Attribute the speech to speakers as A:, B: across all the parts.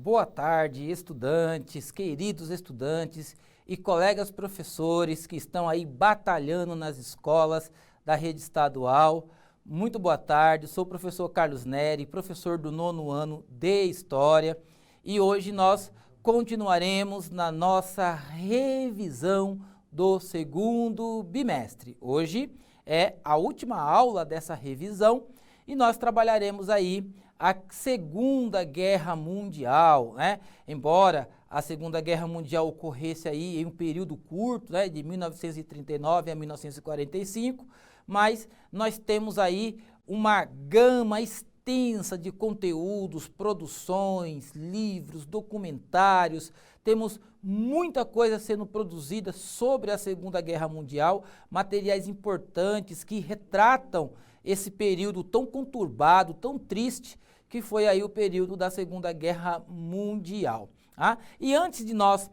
A: Boa tarde, estudantes, queridos estudantes e colegas professores que estão aí batalhando nas escolas da rede estadual. Muito boa tarde, sou o professor Carlos Neri, professor do 9º ano de História, e hoje nós continuaremos na nossa revisão do 2º bimestre. Hoje é a última aula dessa revisão e nós trabalharemos aí a Segunda Guerra Mundial, né? Embora a Segunda Guerra Mundial ocorresse aí em um período curto, né, de 1939 a 1945, mas nós temos aí uma gama extensa de conteúdos, produções, livros, documentários, temos muita coisa sendo produzida sobre a Segunda Guerra Mundial, materiais importantes que retratam esse período tão conturbado, tão triste, que foi aí o período da Segunda Guerra Mundial. Tá? E antes de nós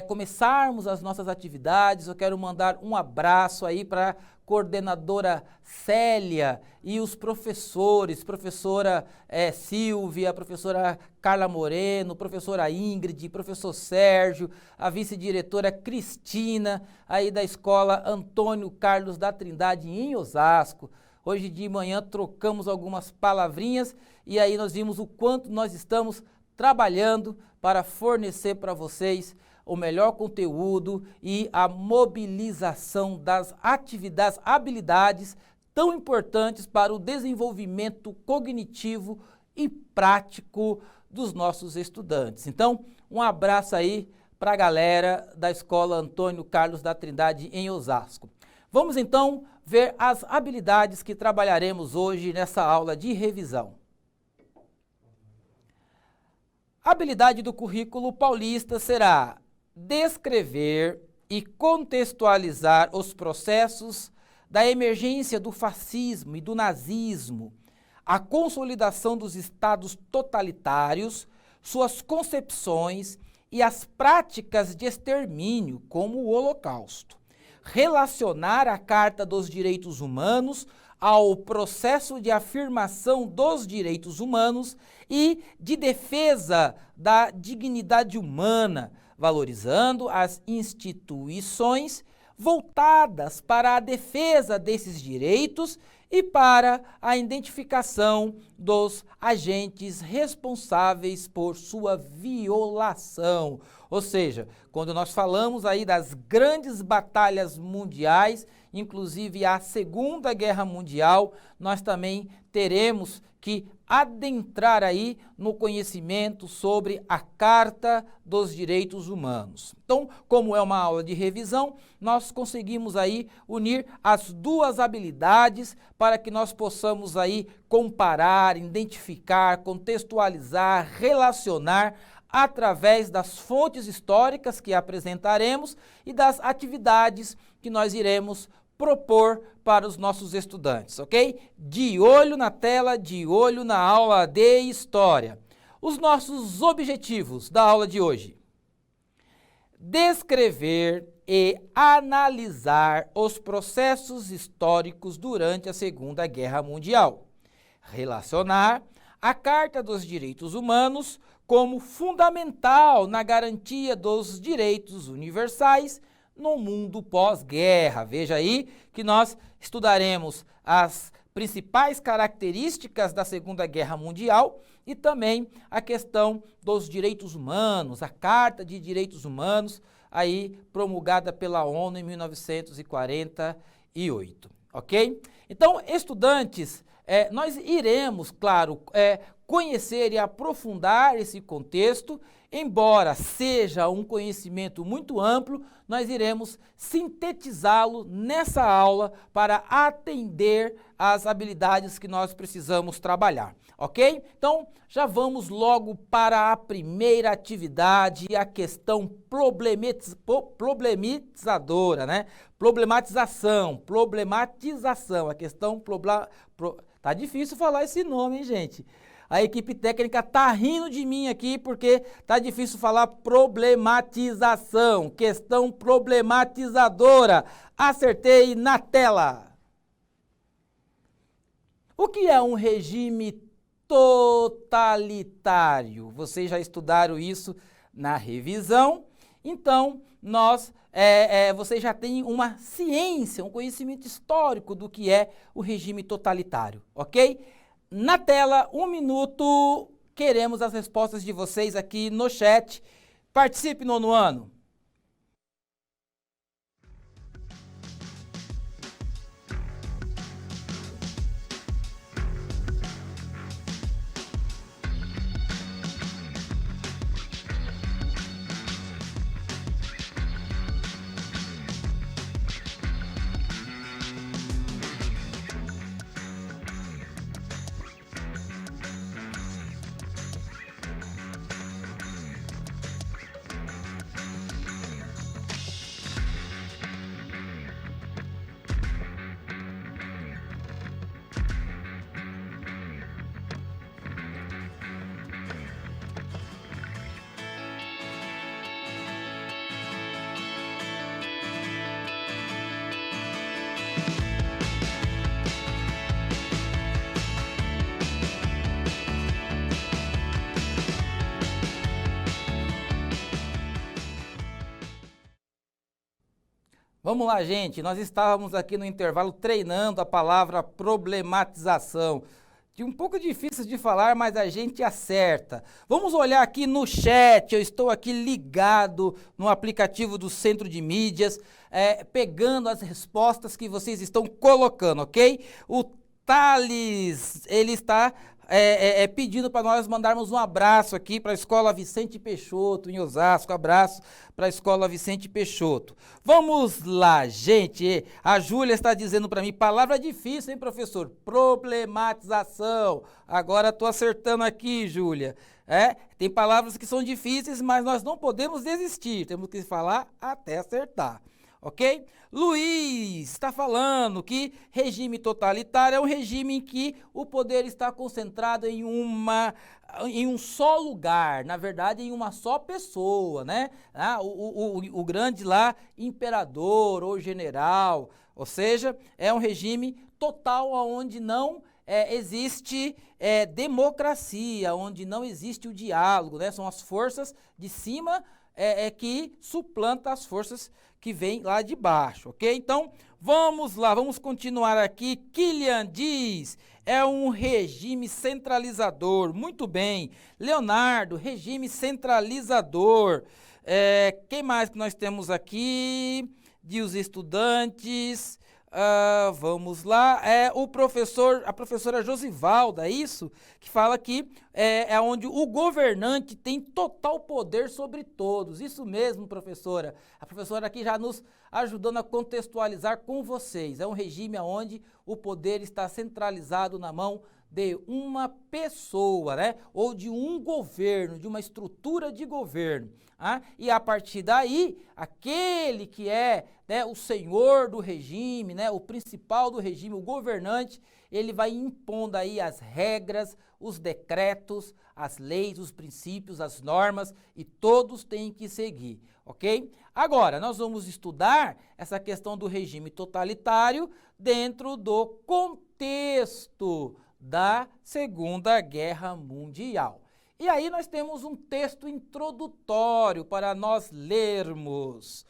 A: começarmos as nossas atividades, eu quero mandar um abraço aí para a coordenadora Célia e os professores, professora Silvia, professora Carla Moreno, professora Ingrid, professor Sérgio, a vice-diretora Cristina, aí da escola Antônio Carlos da Trindade em Osasco. Hoje de manhã trocamos algumas palavrinhas e aí nós vimos o quanto nós estamos trabalhando para fornecer para vocês o melhor conteúdo e a mobilização das atividades, habilidades tão importantes para o desenvolvimento cognitivo e prático dos nossos estudantes. Então, um abraço aí para a galera da escola Antônio Carlos da Trindade em Osasco. Vamos então ver as habilidades que trabalharemos hoje nessa aula de revisão. A habilidade do currículo paulista será descrever e contextualizar os processos da emergência do fascismo e do nazismo, a consolidação dos estados totalitários, suas concepções e as práticas de extermínio, como o Holocausto. Relacionar a Carta dos Direitos Humanos ao processo de afirmação dos direitos humanos e de defesa da dignidade humana, valorizando as instituições voltadas para a defesa desses direitos e para a identificação dos agentes responsáveis por sua violação. Ou seja, quando nós falamos aí das grandes batalhas mundiais, inclusive a Segunda Guerra Mundial, nós também teremos que adentrar aí no conhecimento sobre a Carta dos Direitos Humanos. Então, como é uma aula de revisão, nós conseguimos aí unir as duas habilidades para que nós possamos aí comparar, identificar, contextualizar, relacionar através das fontes históricas que apresentaremos e das atividades que nós iremos propor para os nossos estudantes, ok? De olho na tela, de olho na aula de História. Os nossos objetivos da aula de hoje: descrever e analisar os processos históricos durante a Segunda Guerra Mundial. Relacionar a Carta dos Direitos Humanos como fundamental na garantia dos direitos universais no mundo pós-guerra. Veja aí que nós estudaremos as principais características da Segunda Guerra Mundial e também a questão dos direitos humanos, a Carta de Direitos Humanos, aí promulgada pela ONU em 1948, ok? Então, estudantes, nós iremos, claro, conhecer e aprofundar esse contexto, embora seja um conhecimento muito amplo, nós iremos sintetizá-lo nessa aula para atender às habilidades que nós precisamos trabalhar, ok? Então, já vamos logo para a primeira atividade, a questão problematizadora, né? Problematização, a questão tá difícil falar esse nome, hein, gente? A equipe técnica tá rindo de mim aqui porque tá difícil falar problematização, questão problematizadora. Acertei na tela. O que é um regime totalitário. Vocês já estudaram isso na revisão, então vocês já têm uma ciência, um conhecimento histórico do que é o regime totalitário, ok? Na tela, 1 minuto, queremos as respostas de vocês aqui no chat. Participe, nono ano. Vamos lá, gente, nós estávamos aqui no intervalo treinando a palavra problematização. Um pouco difícil de falar, mas a gente acerta. Vamos olhar aqui no chat, eu estou aqui ligado no aplicativo do Centro de Mídias, pegando as respostas que vocês estão colocando, ok? O Thales, ele está pedindo para nós mandarmos um abraço aqui para a Escola Vicente Peixoto, em Osasco. Abraço para a Escola Vicente Peixoto. Vamos lá, gente. A Júlia está dizendo para mim, palavra difícil, hein, professor? Problematização. Agora estou acertando aqui, Júlia. Tem palavras que são difíceis, mas nós não podemos desistir. Temos que falar até acertar. Ok? Luiz está falando que regime totalitário é um regime em que o poder está concentrado em um só lugar, na verdade em uma só pessoa, né? O grande lá imperador ou general, ou seja, é um regime total onde não existe democracia, onde não existe o diálogo, né? São as forças de cima que suplantam as forças que vem lá de baixo, ok? Então, vamos lá, vamos continuar aqui. Kilian diz, é um regime centralizador. Muito bem. Leonardo, regime centralizador. Quem mais que nós temos aqui? De os estudantes. Vamos lá, a professora Josivalda, é isso? Que fala que é onde o governante tem total poder sobre todos. Isso mesmo, professora. A professora aqui já nos ajudando a contextualizar com vocês. É um regime onde o poder está centralizado na mão de uma pessoa, né? Ou de um governo, de uma estrutura de governo. E a partir daí, aquele que é, né, o senhor do regime, né, o principal do regime, o governante, ele vai impondo aí as regras, os decretos, as leis, os princípios, as normas, e todos têm que seguir, ok? Agora, nós vamos estudar essa questão do regime totalitário dentro do contexto da Segunda Guerra Mundial. E aí nós temos um texto introdutório para nós lermos.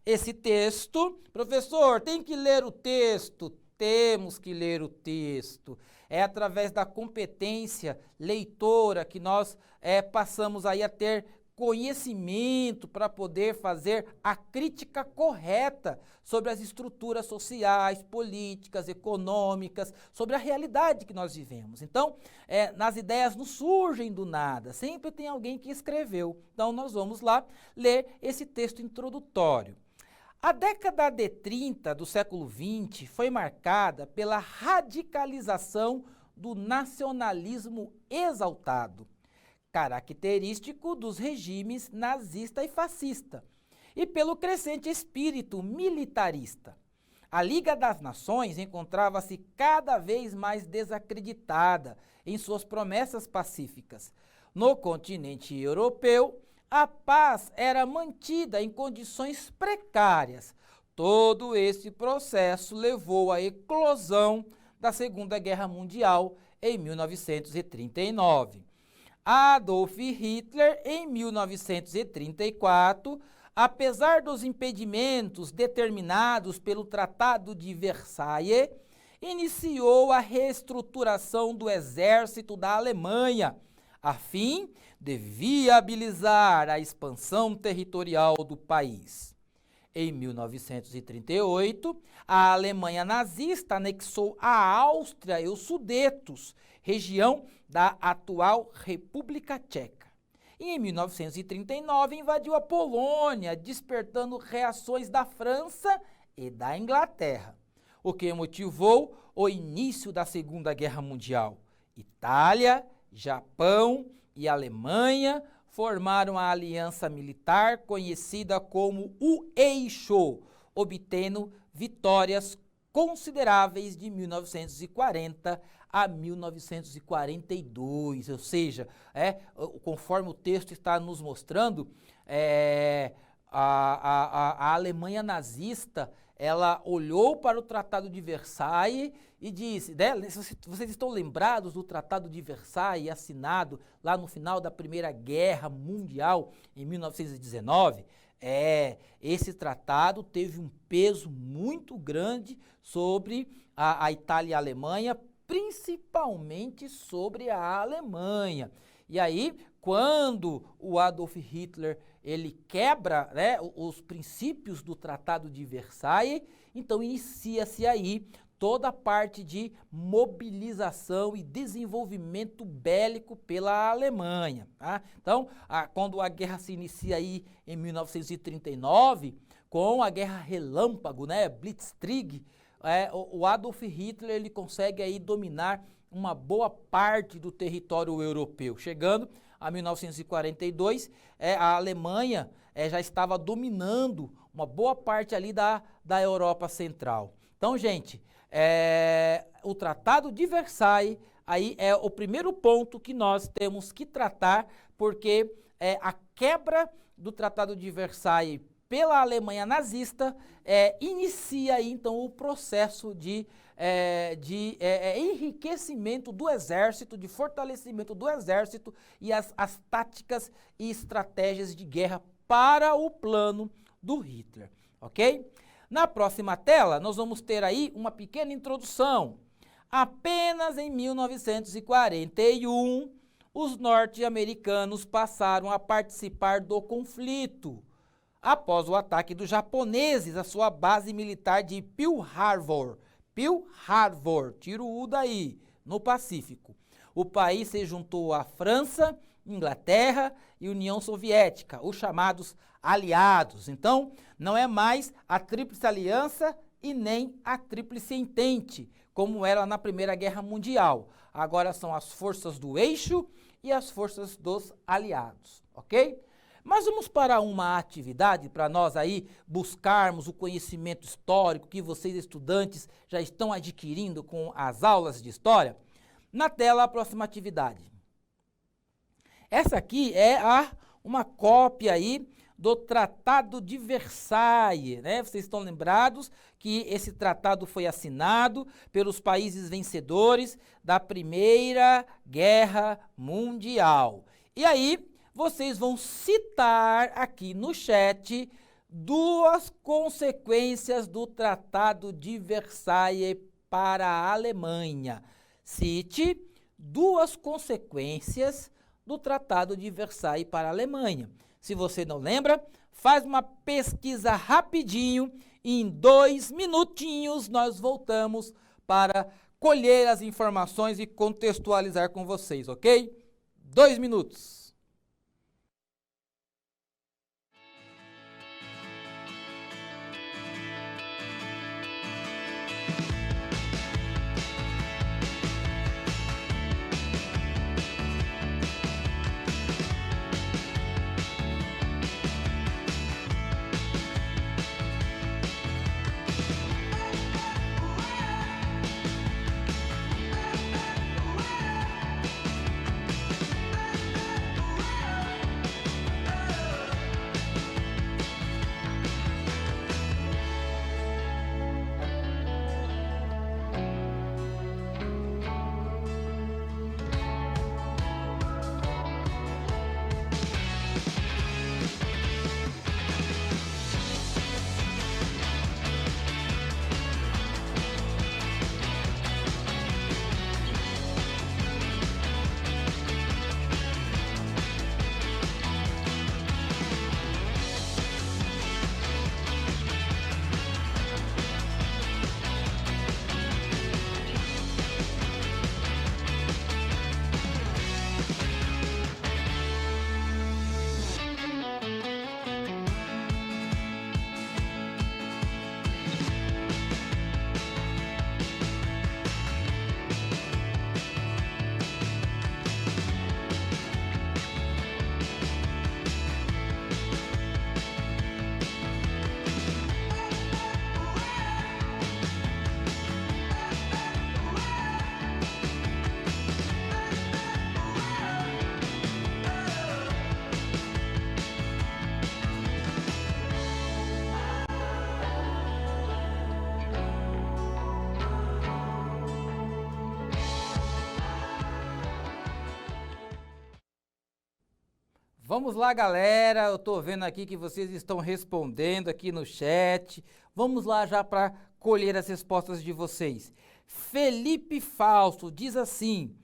A: Esse texto, professor, tem que ler o texto? Temos que ler o texto. É através da competência leitora que nós passamos aí a ter conhecimento para poder fazer a crítica correta sobre as estruturas sociais, políticas, econômicas, sobre a realidade que nós vivemos. Então, nas ideias não surgem do nada, sempre tem alguém que escreveu. Então, nós vamos lá ler esse texto introdutório. A década de 30 do século XX foi marcada pela radicalização do nacionalismo exaltado, característico dos regimes nazista e fascista, e pelo crescente espírito militarista. A Liga das Nações encontrava-se cada vez mais desacreditada em suas promessas pacíficas. No continente europeu, a paz era mantida em condições precárias. Todo esse processo levou à eclosão da Segunda Guerra Mundial em 1939. Adolf Hitler, em 1934, apesar dos impedimentos determinados pelo Tratado de Versailles, iniciou a reestruturação do exército da Alemanha, a fim de viabilizar a expansão territorial do país. Em 1938, a Alemanha nazista anexou a Áustria e os Sudetos, região da atual República Tcheca. E em 1939 invadiu a Polônia, despertando reações da França e da Inglaterra, o que motivou o início da Segunda Guerra Mundial. Itália, Japão e Alemanha formaram a aliança militar conhecida como o Eixo, obtendo vitórias consideráveis de 1940 a 1942, ou seja, conforme o texto está nos mostrando, a Alemanha nazista, ela olhou para o Tratado de Versailles e disse, né, vocês estão lembrados do Tratado de Versailles assinado lá no final da Primeira Guerra Mundial, em 1919? Esse tratado teve um peso muito grande sobre a Itália e a Alemanha, principalmente sobre a Alemanha. E aí, quando o Adolf Hitler ele quebra, né, os princípios do Tratado de Versailles, então inicia-se aí toda a parte de mobilização e desenvolvimento bélico pela Alemanha. Tá? Então, quando a guerra se inicia aí em 1939, com a Guerra Relâmpago, né, Blitzkrieg, o Adolf Hitler ele consegue aí dominar uma boa parte do território europeu. Chegando a 1942, a Alemanha já estava dominando uma boa parte ali da Europa Central. Então, gente, o Tratado de Versailles aí é o primeiro ponto que nós temos que tratar, porque a quebra do Tratado de Versailles pela Alemanha nazista inicia aí, então, o processo de enriquecimento do exército, de fortalecimento do exército e as táticas e estratégias de guerra para o plano do Hitler, ok? Na próxima tela, nós vamos ter aí uma pequena introdução. Apenas em 1941, os norte-americanos passaram a participar do conflito, após o ataque dos japoneses à sua base militar de Pearl Harbor, tira o U daí, no Pacífico. O país se juntou à França, Inglaterra e União Soviética, os chamados aliados. Então, não é mais a Tríplice Aliança e nem a Tríplice Entente, como era na Primeira Guerra Mundial. Agora são as forças do Eixo e as forças dos aliados, ok? Mas vamos para uma atividade para nós aí buscarmos o conhecimento histórico que vocês estudantes já estão adquirindo com as aulas de história. Na tela, a próxima atividade. Essa aqui é uma cópia aí do Tratado de Versailles, né? Vocês estão lembrados que esse tratado foi assinado pelos países vencedores da Primeira Guerra Mundial. E aí, vocês vão citar aqui no chat duas consequências do Tratado de Versailles para a Alemanha. Cite duas consequências do Tratado de Versailles para a Alemanha. Se você não lembra, faz uma pesquisa rapidinho e em 2 minutinhos nós voltamos para colher as informações e contextualizar com vocês, ok? 2 minutos. Vamos lá, galera. Eu estou vendo aqui que vocês estão respondendo aqui no chat. Vamos lá já para colher as respostas de vocês. Felipe Fausto diz assim: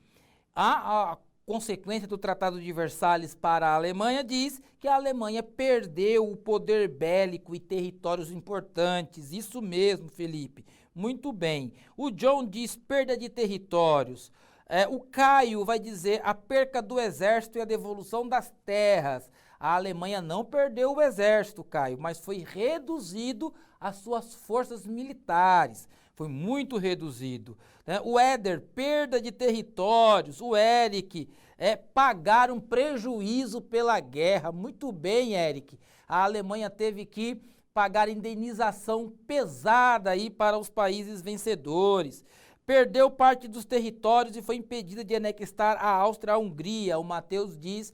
A: a consequência do Tratado de Versalhes para a Alemanha diz que a Alemanha perdeu o poder bélico e territórios importantes. Isso mesmo, Felipe. Muito bem. O John diz perda de territórios. O Caio vai dizer a perca do exército e a devolução das terras. A Alemanha não perdeu o exército, Caio, mas foi reduzido as suas forças militares. Foi muito reduzido. Né? O Éder, perda de territórios. O Eric, pagaram prejuízo pela guerra. Muito bem, Eric. A Alemanha teve que pagar indenização pesada aí para os países vencedores. Perdeu parte dos territórios e foi impedida de anexar a Áustria à Hungria. O Matheus diz,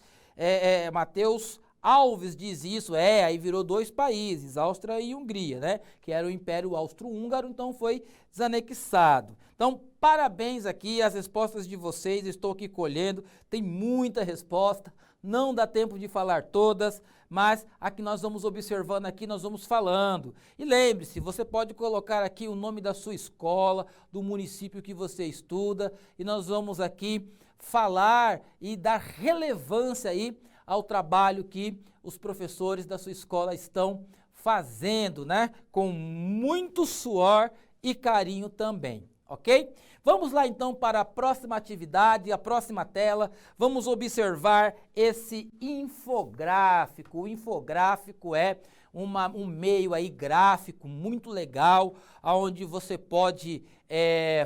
A: Matheus Alves diz isso, aí virou dois países, Áustria e Hungria, né? Que era o Império Austro-Húngaro, então foi desanexado. Então, parabéns aqui, as respostas de vocês, estou aqui colhendo, tem muita resposta, não dá tempo de falar todas, mas aqui nós vamos observando aqui, nós vamos falando. E lembre-se, você pode colocar aqui o nome da sua escola, do município que você estuda, e nós vamos aqui falar e dar relevância aí ao trabalho que os professores da sua escola estão fazendo, né? Com muito suor e carinho também, ok? Vamos lá então para a próxima atividade, a próxima tela. Vamos observar esse infográfico. O infográfico é um meio aí gráfico muito legal, onde você pode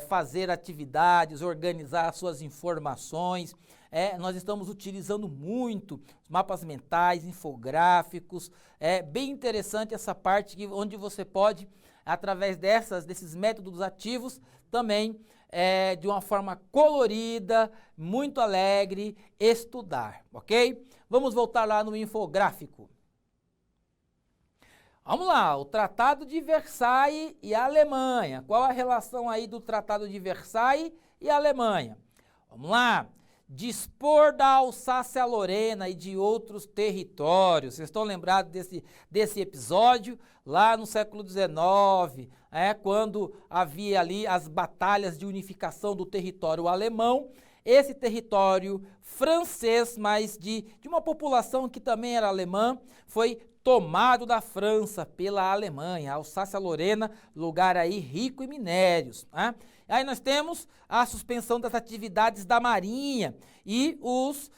A: fazer atividades, organizar suas informações. Nós estamos utilizando muito os mapas mentais, infográficos. É bem interessante essa parte onde você pode, através desses métodos ativos, também de uma forma colorida, muito alegre, estudar, ok? Vamos voltar lá no infográfico. Vamos lá, o Tratado de Versailles e a Alemanha. Qual a relação aí do Tratado de Versailles e a Alemanha? Vamos lá. Dispor da Alsácia-Lorena e de outros territórios. Vocês estão lembrados desse episódio? Lá no século XIX, quando havia ali as batalhas de unificação do território alemão, esse território francês, mas de uma população que também era alemã, foi tomado da França pela Alemanha, Alsácia-Lorena, lugar aí rico em minérios. Aí nós temos a suspensão das atividades da Marinha e os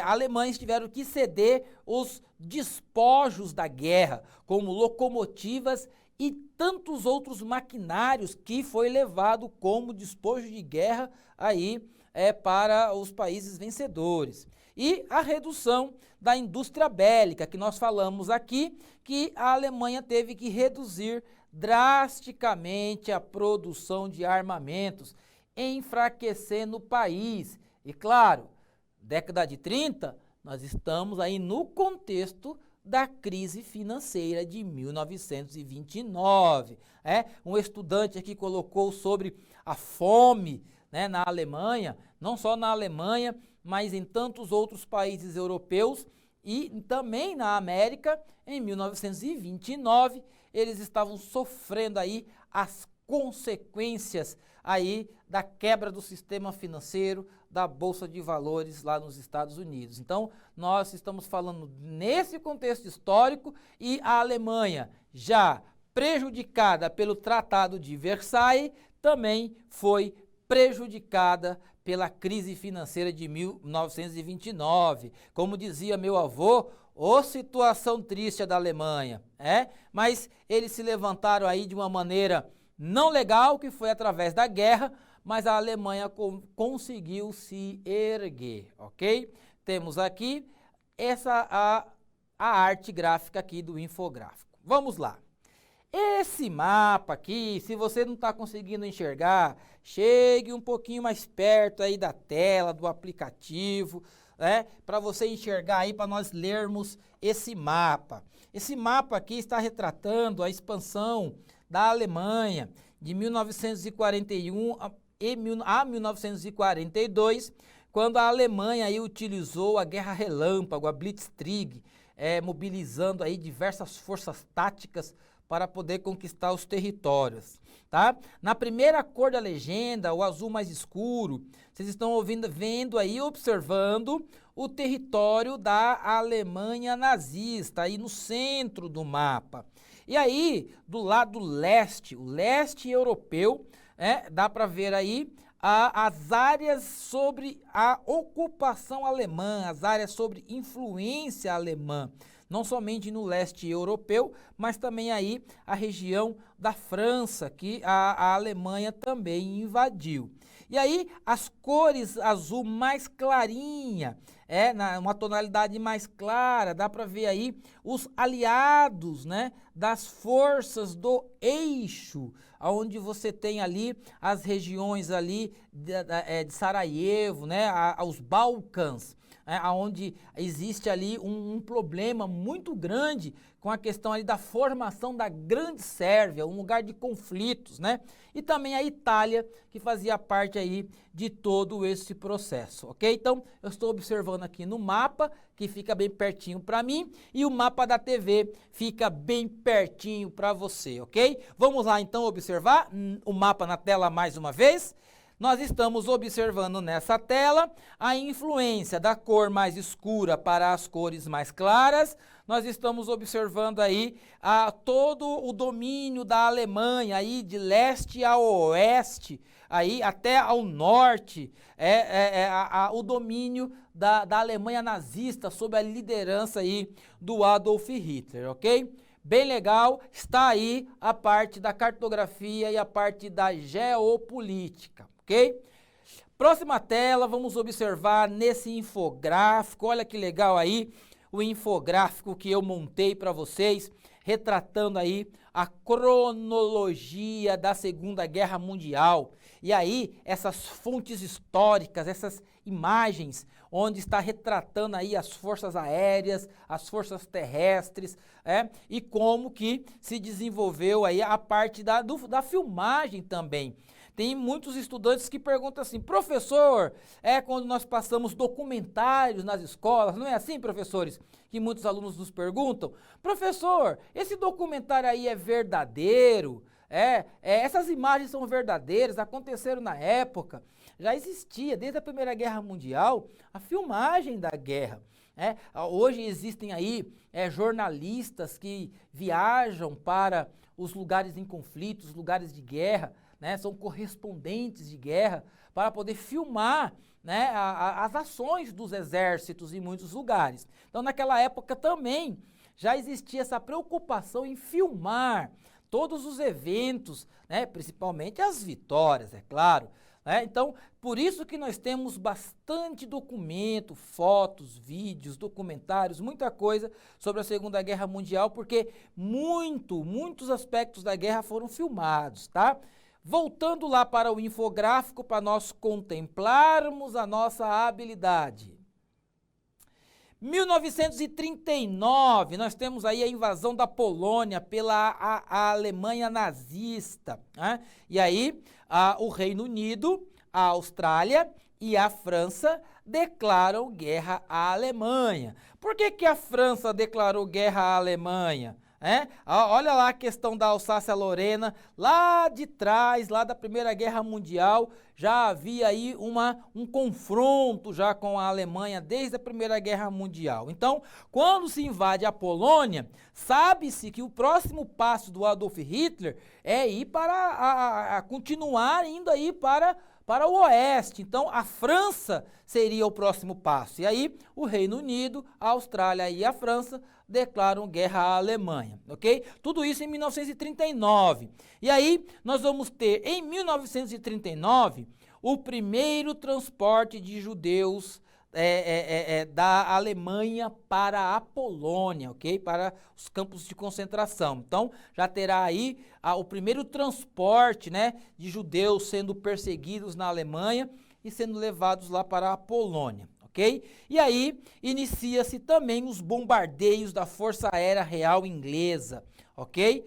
A: alemães tiveram que ceder os despojos da guerra, como locomotivas e tantos outros maquinários que foi levado como despojo de guerra aí para os países vencedores. E a redução da indústria bélica, que nós falamos aqui, que a Alemanha teve que reduzir drasticamente a produção de armamentos, enfraquecendo o país. E claro, década de 30, nós estamos aí no contexto da crise financeira de 1929. Um estudante aqui colocou sobre a fome, na Alemanha, não só na Alemanha, mas em tantos outros países europeus e também na América. Em 1929, eles estavam sofrendo aí as consequências aí da quebra do sistema financeiro, da Bolsa de Valores lá nos Estados Unidos. Então, nós estamos falando nesse contexto histórico e a Alemanha, já prejudicada pelo Tratado de Versailles, também foi prejudicada pela crise financeira de 1929. Como dizia meu avô, situação triste da Alemanha, mas eles se levantaram aí de uma maneira não legal, que foi através da guerra, mas a Alemanha conseguiu se erguer, ok? Temos aqui a arte gráfica aqui do infográfico. Vamos lá. Esse mapa aqui, se você não está conseguindo enxergar, chegue um pouquinho mais perto aí da tela, do aplicativo, para você enxergar aí, para nós lermos esse mapa. Esse mapa aqui está retratando a expansão da Alemanha de 1941 a 1942, quando a Alemanha aí utilizou a Guerra Relâmpago, a Blitzkrieg, mobilizando aí diversas forças táticas para poder conquistar os territórios, tá? Na primeira cor da legenda, o azul mais escuro, vocês estão vendo aí, observando o território da Alemanha nazista, aí no centro do mapa. E aí, do lado leste, o leste europeu, dá para ver aí as áreas sobre a ocupação alemã, as áreas sobre influência alemã, não somente no leste europeu, mas também aí a região da França, que a Alemanha também invadiu. E aí as cores azul mais clarinha, uma tonalidade mais clara, dá para ver aí os aliados, né, das forças do eixo, onde você tem ali as regiões ali de Sarajevo, né, os Balcãs, onde existe ali um problema muito grande com a questão ali da formação da Grande Sérvia, um lugar de conflitos, né? E também a Itália, que fazia parte aí de todo esse processo, ok? Então, eu estou observando aqui no mapa, que fica bem pertinho para mim, e o mapa da TV fica bem pertinho para você, ok? Vamos lá, então, observar o mapa na tela mais uma vez. Nós estamos observando nessa tela a influência da cor mais escura para as cores mais claras. Nós estamos observando aí todo o domínio da Alemanha aí de leste a oeste, aí até ao norte, o domínio da Alemanha nazista sob a liderança aí do Adolf Hitler, ok? Bem legal, está aí a parte da cartografia e a parte da geopolítica. Ok? Próxima tela, vamos observar nesse infográfico, olha que legal aí, o infográfico que eu montei para vocês, retratando aí a cronologia da Segunda Guerra Mundial. E aí, essas fontes históricas, essas imagens, onde está retratando aí as forças aéreas, as forças terrestres, e como que se desenvolveu aí a parte da filmagem também. Tem muitos estudantes que perguntam assim, professor, quando nós passamos documentários nas escolas, não é assim, professores? Que muitos alunos nos perguntam, professor, esse documentário aí é verdadeiro? Essas imagens são verdadeiras, aconteceram na época, já existia desde a Primeira Guerra Mundial a filmagem da guerra. Hoje existem aí jornalistas que viajam para os lugares em conflito, os lugares de guerra, né, são correspondentes de guerra para poder filmar, né, as ações dos exércitos em muitos lugares. Então, naquela época também já existia essa preocupação em filmar todos os eventos, né, principalmente as vitórias, é claro. Então, por isso que nós temos bastante documento, fotos, vídeos, documentários, muita coisa sobre a Segunda Guerra Mundial, porque muitos aspectos da guerra foram filmados, tá? Voltando lá para o infográfico, para nós contemplarmos a nossa habilidade. 1939, nós temos aí a invasão da Polônia pela a Alemanha nazista. Né? E aí, o Reino Unido, a Austrália e a França declaram guerra à Alemanha. Por que a França declarou guerra à Alemanha? Olha lá a questão da Alsácia-Lorena, lá de trás, lá da Primeira Guerra Mundial, já havia aí um confronto já com a Alemanha desde a Primeira Guerra Mundial. Então, quando se invade a Polônia, sabe-se que o próximo passo do Adolf Hitler é ir para continuar indo aí para o oeste. Então, a França seria o próximo passo. E aí, o Reino Unido, a Austrália e a França declaram guerra à Alemanha, ok? Tudo isso em 1939. E aí, nós vamos ter, em 1939, o primeiro transporte de judeus da Alemanha para a Polônia, ok? Para os campos de concentração. Então, já terá aí o primeiro transporte, né, de judeus sendo perseguidos na Alemanha e sendo levados lá para a Polônia. Ok? E aí, inicia-se também os bombardeios da Força Aérea Real Inglesa, ok?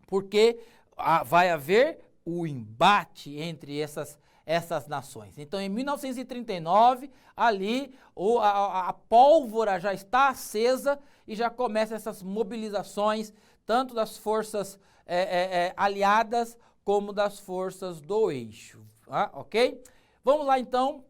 A: Porque vai haver o embate entre essas nações. Então, em 1939, ali a pólvora já está acesa e já começam essas mobilizações, tanto das forças aliadas como das forças do eixo, ok? Vamos lá, então,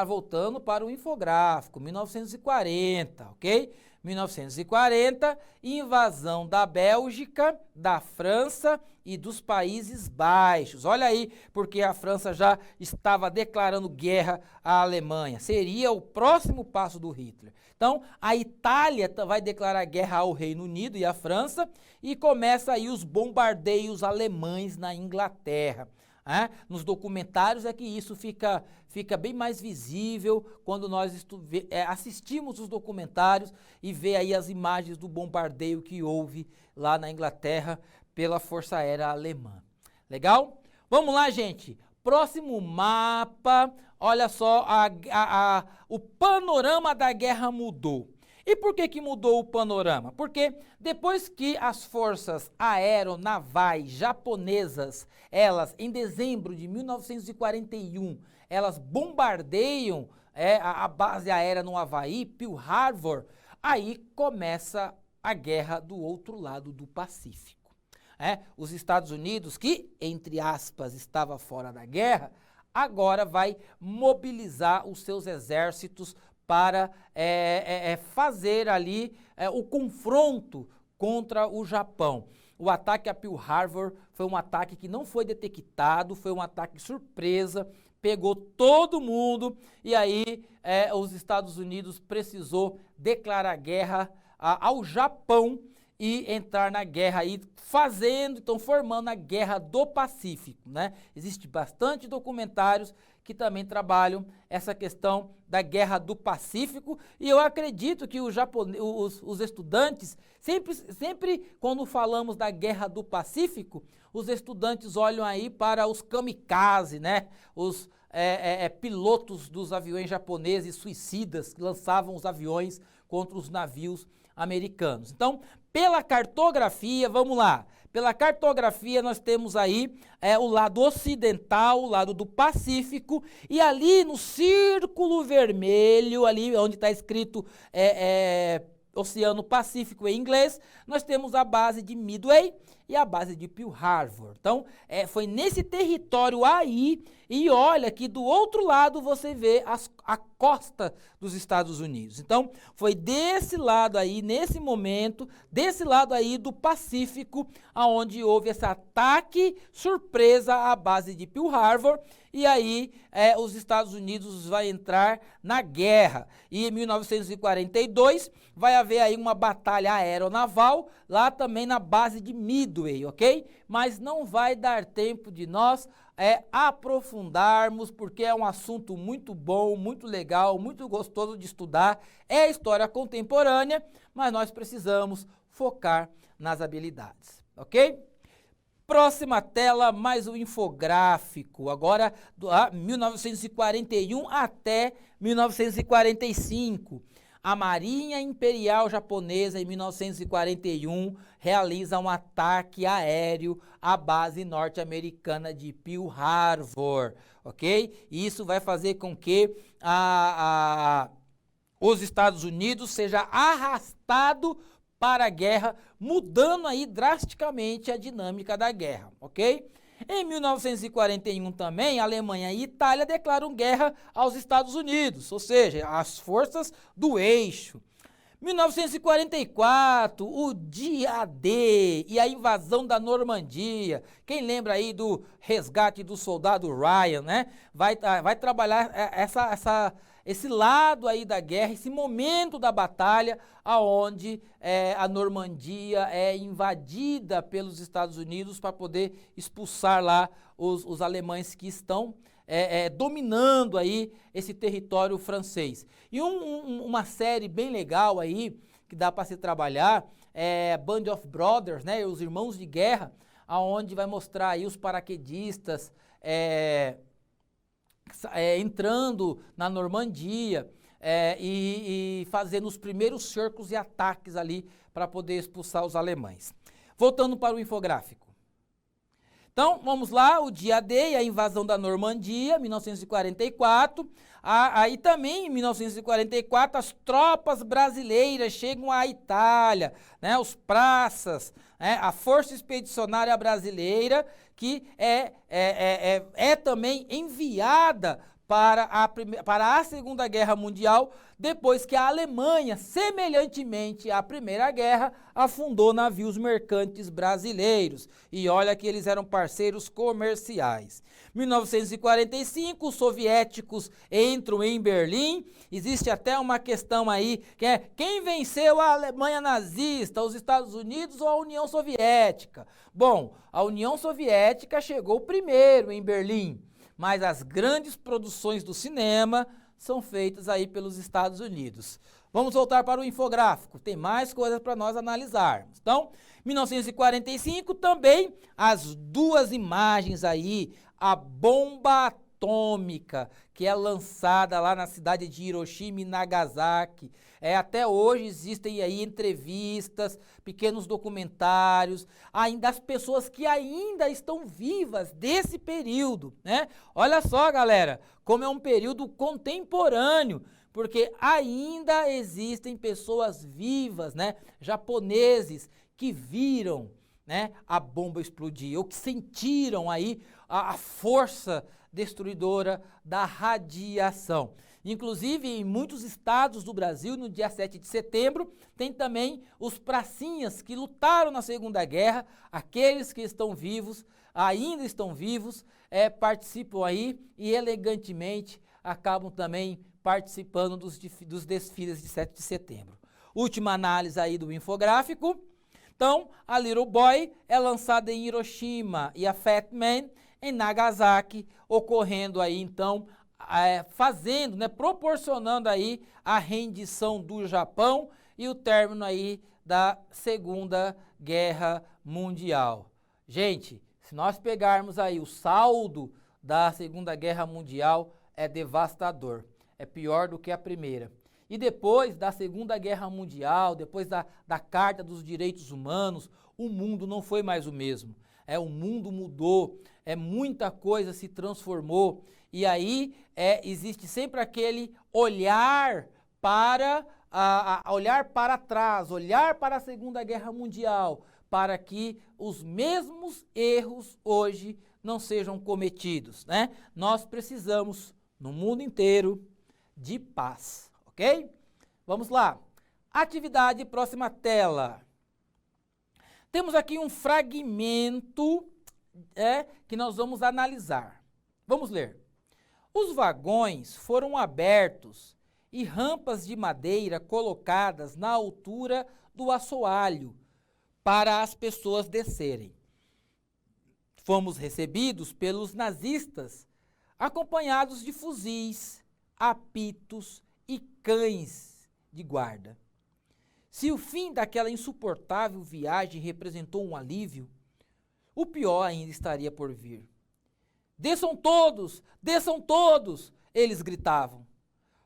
A: voltando para o infográfico, 1940, ok? 1940, invasão da Bélgica, da França e dos Países Baixos. Olha aí, porque a França já estava declarando guerra à Alemanha. Seria o próximo passo do Hitler. Então, a Itália vai declarar guerra ao Reino Unido e à França e começa aí os bombardeios alemães na Inglaterra. Nos documentários é que isso fica bem mais visível quando nós assistimos os documentários e vê aí as imagens do bombardeio que houve lá na Inglaterra pela Força Aérea Alemã. Legal? Vamos lá, gente. Próximo mapa, olha só, o panorama da guerra mudou. E por que mudou o panorama? Porque depois que as forças aeronavais japonesas, elas, em dezembro de 1941, elas bombardeiam a base aérea no Havaí, Pearl Harbor, aí começa a guerra do outro lado do Pacífico. Os Estados Unidos, que, entre aspas, estava fora da guerra, agora vai mobilizar os seus exércitos para fazer ali o confronto contra o Japão. O ataque a Pearl Harbor foi um ataque que não foi detectado, foi um ataque surpresa, pegou todo mundo e aí os Estados Unidos precisou declarar guerra ao Japão e entrar na guerra aí, formando a Guerra do Pacífico, né? Existem bastante documentários que também trabalham essa questão da Guerra do Pacífico e eu acredito que os estudantes, sempre quando falamos da Guerra do Pacífico, os estudantes olham aí para os kamikaze, né? Os pilotos dos aviões japoneses suicidas que lançavam os aviões contra os navios americanos. Então, pela cartografia, vamos lá, pela cartografia nós temos aí o lado ocidental, o lado do Pacífico, e ali no círculo vermelho, ali onde está escrito Oceano Pacífico em inglês, nós temos a base de Midway e a base de Pearl Harbor. Então, foi nesse território aí, e olha que do outro lado você vê a costa dos Estados Unidos. Então, foi desse lado aí, nesse momento, desse lado aí do Pacífico, aonde houve esse ataque surpresa à base de Pearl Harbor, e aí os Estados Unidos vai entrar na guerra. E em 1942 vai haver aí uma batalha aeronaval, lá também na base de Midway, ok? Mas não vai dar tempo de nós aprofundarmos, porque é um assunto muito bom, muito legal, muito gostoso de estudar, é história contemporânea, mas nós precisamos focar nas habilidades, ok? Próxima tela, mais um infográfico, agora 1941 até 1945. A Marinha Imperial Japonesa, em 1941, realiza um ataque aéreo à base norte-americana de Pearl Harbor, ok? Isso vai fazer com que os Estados Unidos seja arrastado para a guerra, mudando aí drasticamente a dinâmica da guerra, ok? Em 1941 também, Alemanha e Itália declaram guerra aos Estados Unidos, ou seja, as forças do eixo. 1944, o dia D e a invasão da Normandia. Quem lembra aí do resgate do soldado Ryan, né? Vai trabalhar esse lado aí da guerra, esse momento da batalha, aonde a Normandia é invadida pelos Estados Unidos para poder expulsar lá os alemães que estão dominando aí esse território francês. E uma série bem legal aí, que dá para se trabalhar, Band of Brothers, né, os Irmãos de Guerra, aonde vai mostrar aí os paraquedistas entrando na Normandia e fazendo os primeiros cercos e ataques ali para poder expulsar os alemães. Voltando para o infográfico. Então, vamos lá, o dia D, a invasão da Normandia, 1944. Aí também, em 1944, as tropas brasileiras chegam à Itália, né, os praças, né, a Força Expedicionária Brasileira, que é também enviada para a Segunda Guerra Mundial, depois que a Alemanha, semelhantemente à Primeira Guerra, afundou navios mercantes brasileiros. E olha que eles eram parceiros comerciais. 1945, os soviéticos entram em Berlim. Existe até uma questão aí, que é quem venceu a Alemanha nazista, os Estados Unidos ou a União Soviética? Bom, a União Soviética chegou primeiro em Berlim, mas as grandes produções do cinema são feitas aí pelos Estados Unidos. Vamos voltar para o infográfico, tem mais coisas para nós analisarmos. Então, 1945 também, as duas imagens aí, a bomba atômica que é lançada lá na cidade de Hiroshima e Nagasaki. Até hoje existem aí entrevistas, pequenos documentários, ainda as pessoas que ainda estão vivas desse período, né? Olha só, galera, como é um período contemporâneo, porque ainda existem pessoas vivas, né? Japoneses que viram, né, a bomba explodir, ou que sentiram aí a força destruidora da radiação. Inclusive, em muitos estados do Brasil, no dia 7 de setembro, tem também os pracinhas que lutaram na Segunda Guerra, aqueles que estão vivos, ainda estão vivos, participam aí e elegantemente acabam também participando dos desfiles de 7 de setembro. Última análise aí do infográfico. Então, a Little Boy é lançada em Hiroshima e a Fat Man em Nagasaki, ocorrendo aí então, fazendo, né, proporcionando aí a rendição do Japão e o término aí da Segunda Guerra Mundial. Gente, se nós pegarmos aí o saldo da Segunda Guerra Mundial, é devastador, é pior do que a primeira. E depois da Segunda Guerra Mundial, depois da Carta dos Direitos Humanos, o mundo não foi mais o mesmo. O mundo mudou, muita coisa se transformou. E aí existe sempre aquele olhar para trás, olhar para a Segunda Guerra Mundial, para que os mesmos erros hoje não sejam cometidos, né? Nós precisamos, no mundo inteiro, de paz. Ok? Vamos lá. Atividade, próxima tela. Temos aqui um fragmento que nós vamos analisar. Vamos ler. Os vagões foram abertos e rampas de madeira colocadas na altura do assoalho para as pessoas descerem. Fomos recebidos pelos nazistas, acompanhados de fuzis, apitos e cães de guarda. Se o fim daquela insuportável viagem representou um alívio, o pior ainda estaria por vir. Desçam todos, eles gritavam.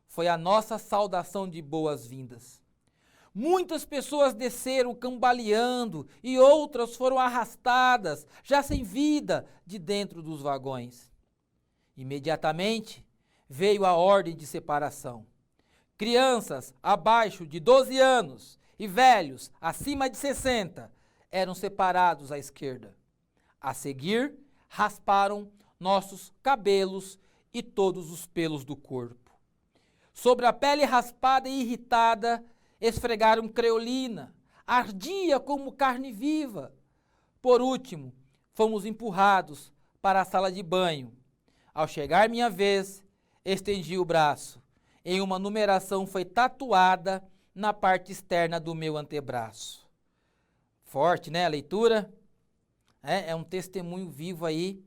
A: Foi a nossa saudação de boas-vindas. Muitas pessoas desceram cambaleando e outras foram arrastadas, já sem vida, de dentro dos vagões. Imediatamente veio a ordem de separação. Crianças abaixo de 12 anos e velhos acima de 60 eram separados à esquerda. A seguir, rasparam nossos cabelos e todos os pelos do corpo. Sobre a pele raspada e irritada, esfregaram creolina, ardia como carne viva. Por último, fomos empurrados para a sala de banho. Ao chegar minha vez, estendi o braço. Em uma numeração foi tatuada na parte externa do meu antebraço. Forte, né, a leitura? É um testemunho vivo aí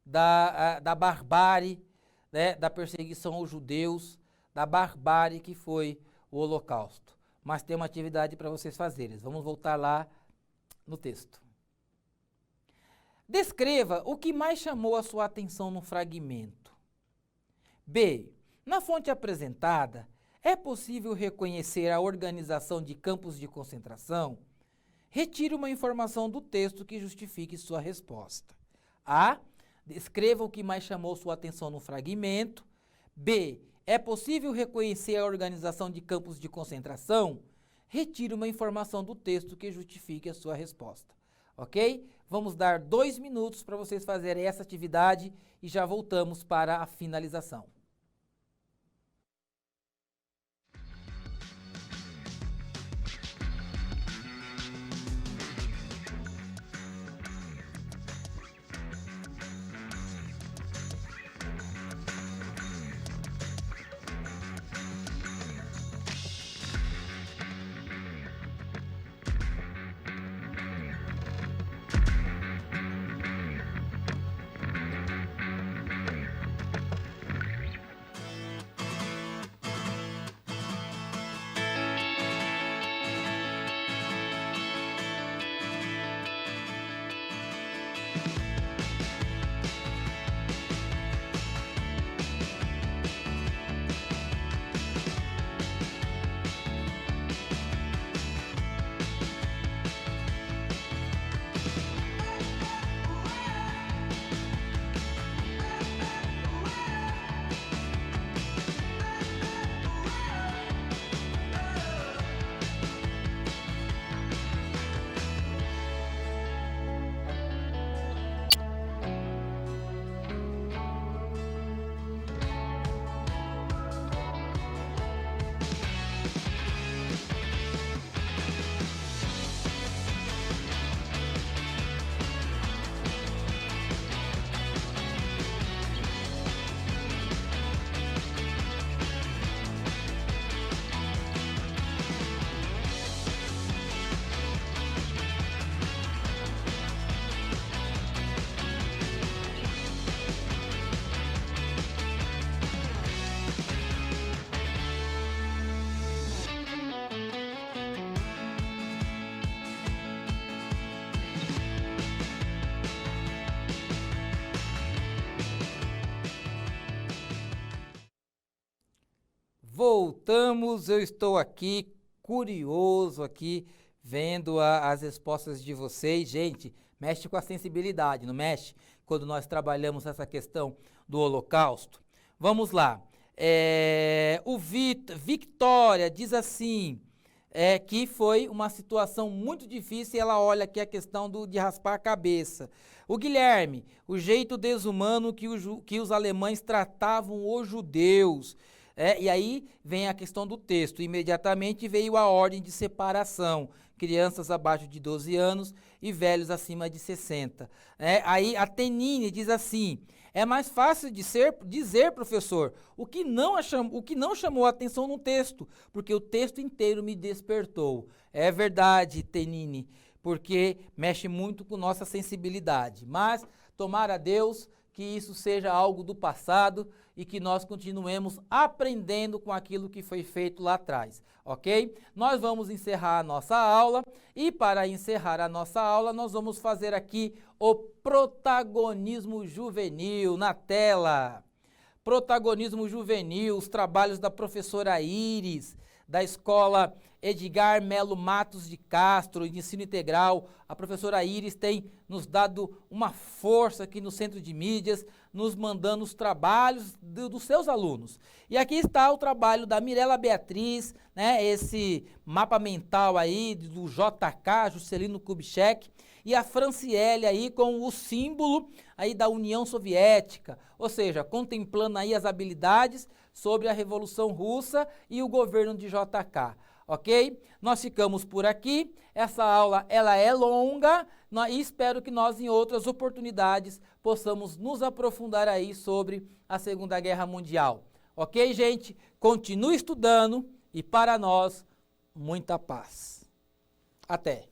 A: da barbárie, né, da perseguição aos judeus, da barbárie que foi o Holocausto. Mas tem uma atividade para vocês fazerem. Vamos voltar lá no texto. Descreva o que mais chamou a sua atenção no fragmento. B. Na fonte apresentada, é possível reconhecer a organização de campos de concentração? Retire uma informação do texto que justifique sua resposta. A. Descreva o que mais chamou sua atenção no fragmento. B. É possível reconhecer a organização de campos de concentração? Retire uma informação do texto que justifique a sua resposta. Ok? Vamos dar 2 minutos para vocês fazerem essa atividade e já voltamos para a finalização. Voltamos, eu estou aqui, curioso aqui, vendo as respostas de vocês. Gente, mexe com a sensibilidade, não mexe? Quando nós trabalhamos essa questão do Holocausto. Vamos lá. O Victoria diz assim, que foi uma situação muito difícil e ela olha aqui a questão de raspar a cabeça. O Guilherme, o jeito desumano que os alemães tratavam os judeus. E aí vem a questão do texto. Imediatamente veio a ordem de separação. Crianças abaixo de 12 anos e velhos acima de 60. Aí a Tenine diz assim, é mais fácil dizer, professor, o que não chamou a atenção no texto, porque o texto inteiro me despertou. É verdade, Tenine, porque mexe muito com nossa sensibilidade. Mas, tomara a Deus que isso seja algo do passado e que nós continuemos aprendendo com aquilo que foi feito lá atrás, ok? Nós vamos encerrar a nossa aula e para encerrar a nossa aula nós vamos fazer aqui o protagonismo juvenil na tela. Protagonismo juvenil, os trabalhos da professora Iris, da escola Edgar Melo Matos de Castro, de ensino integral. A professora Iris tem nos dado uma força aqui no Centro de Mídias, nos mandando os trabalhos dos seus alunos. E aqui está o trabalho da Mirela Beatriz, né, esse mapa mental aí do JK, Juscelino Kubitschek, e a Franciele aí com o símbolo aí da União Soviética, ou seja, contemplando aí as habilidades sobre a Revolução Russa e o governo de JK. Ok? Nós ficamos por aqui. Essa aula ela é longa e espero que nós em outras oportunidades possamos nos aprofundar aí sobre a Segunda Guerra Mundial. Ok, gente? Continue estudando e para nós, muita paz. Até!